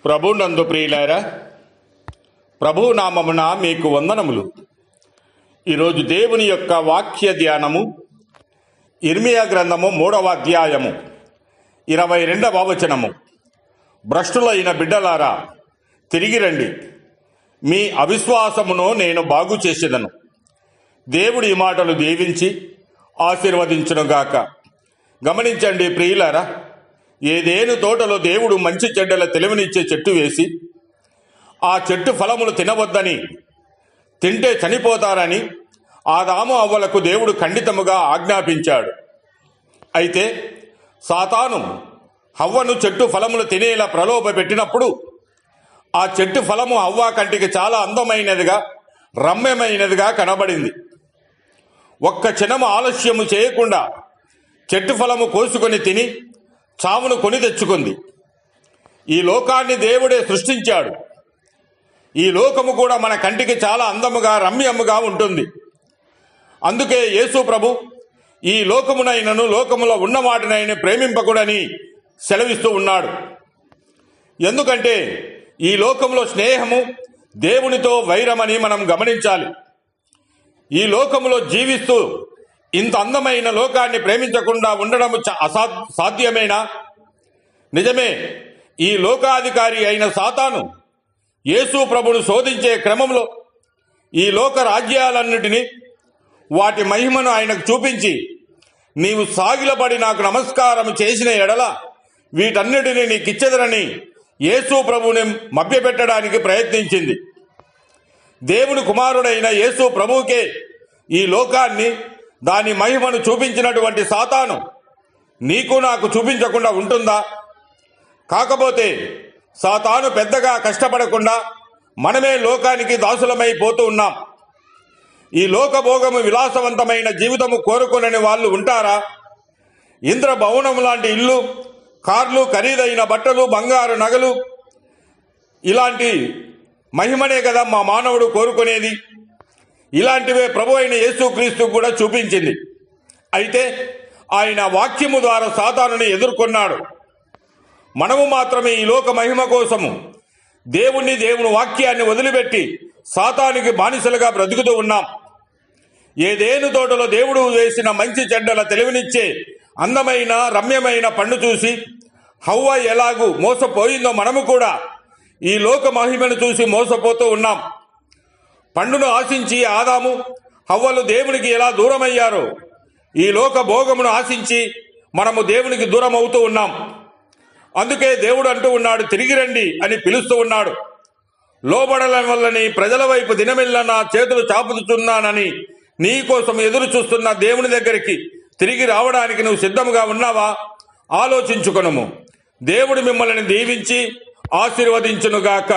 ప్రభునందు ప్రియులారా, ప్రభు నామమున మీకు వందనములు. ఈరోజు దేవుని యొక్క వాక్య ధ్యానము ఇర్మియా గ్రంథము 3వ అధ్యాయము 22వ వచనము. భ్రష్టులైన బిడ్డలారా, తిరిగి రండి, మీ అవిశ్వాసమును నేను బాగు చేసేదను. దేవుడి ఈ మాటలు దీవించి ఆశీర్వదించునుగాక. గమనించండి ప్రియులారా, ఏదేను తోటలో దేవుడు మంచి చెడ్డల తెలివినిచ్చే చెట్టు వేసి ఆ చెట్టు ఫలములు తినవద్దని, తింటే చనిపోతారని ఆదాము అవ్వలకు దేవుడు ఖండితముగా ఆజ్ఞాపించాడు. అయితే సాతాను హవ్వను చెట్టు ఫలములు తినేలా ప్రలోభ పెట్టినప్పుడు ఆ చెట్టు ఫలము హవ్వ కంటికి చాలా అందమైనదిగా, రమ్యమైనదిగా కనబడింది. ఒక్క క్షణము ఆలస్యము చేయకుండా చెట్టు ఫలము కోసుకొని తిని చావును కొని తెచ్చుకుంది. ఈ లోకాన్ని దేవుడే సృష్టించాడు. ఈ లోకము కూడా మన కంటికి చాలా అందముగా, రమ్యముగా ఉంటుంది. అందుకే యేసు ప్రభు ఈ లోకమునైనను లోకములో ఉన్న వాటినైనా ప్రేమింపకూడని సెలవిస్తూ ఉన్నాడు. ఎందుకంటే ఈ లోకంలో స్నేహము దేవునితో వైరమని మనం గమనించాలి. ఈ లోకములో జీవిస్తూ ఇంత అందమైన లోకాన్ని ప్రేమించకుండా ఉండడం సాధ్యమేనా? నిజమే. ఈ లోకాధికారి అయిన సాతాను యేసు ప్రభును శోధించే క్రమంలో ఈ లోక రాజ్యాలన్నిటినీ, వాటి మహిమను ఆయనకు చూపించి, నీవు సాగిలపడి నాకు నమస్కారం చేసిన ఎడల వీటన్నిటినీ నీకిచ్చెదరని యేసు ప్రభుని మభ్యపెట్టడానికి ప్రయత్నించింది. దేవుని కుమారుడైన యేసు ప్రభువుకే ఈ లోకాన్ని, దాని మహిమను చూపించినటువంటి సాతాను నీకు నాకు చూపించకుండా ఉంటుందా? కాకపోతే సాతాను పెద్దగా కష్టపడకుండా మనమే లోకానికి దాసులమైపోతూ ఉన్నాం. ఈ లోకభోగము, విలాసవంతమైన జీవితము కోరుకునని వాళ్ళు ఉంటారా? ఇంద్ర భవనం లాంటి ఇల్లు, కార్లు, ఖరీదైన బట్టలు, బంగారు నగలు, ఇలాంటి మహిమనే కదా మా మానవుడు కోరుకునేది. ఇలాంటివే ప్రభు అయిన యేసుక్రీస్తు కూడా చూపించింది. అయితే ఆయన వాక్యము ద్వారా సాతానుని ఎదుర్కొన్నాడు. మనము మాత్రమే ఈ లోక మహిమ కోసము దేవుని వాక్యాన్ని వదిలిపెట్టి సాతానికి బానిసలుగా బ్రతుకుతూ ఉన్నాం. ఏదేను తోటలో దేవుడు వేసిన మంచి చెడ్డల తెలివినిచ్చే అందమైన, రమ్యమైన పండు చూసి హవ్వ ఎలాగూ మోసపోయిందో మనము కూడా ఈ లోక మహిమను చూసి మోసపోతూ ఉన్నాం. పండును ఆశించి ఆదాము హవ్వలు దేవునికి ఎలా దూరమయ్యారో, ఈ లోక భోగమును ఆశించి మనము దేవునికి దూరం అవుతూ ఉన్నాం. అందుకే దేవుడు అంటూ ఉన్నాడు, తిరిగి రండి అని పిలుస్తూ ఉన్నాడు. లోబడడం వల్లని ప్రజల వైపు దినమెల్ల నా చేతులు చాపుతున్నానని నీ కోసం ఎదురు చూస్తున్న దేవుని దగ్గరికి తిరిగి రావడానికి నువ్వు సిద్ధంగా ఉన్నావా? ఆలోచించుకొనుము. దేవుడు మిమ్మల్ని దీవించి ఆశీర్వదించునుగాక.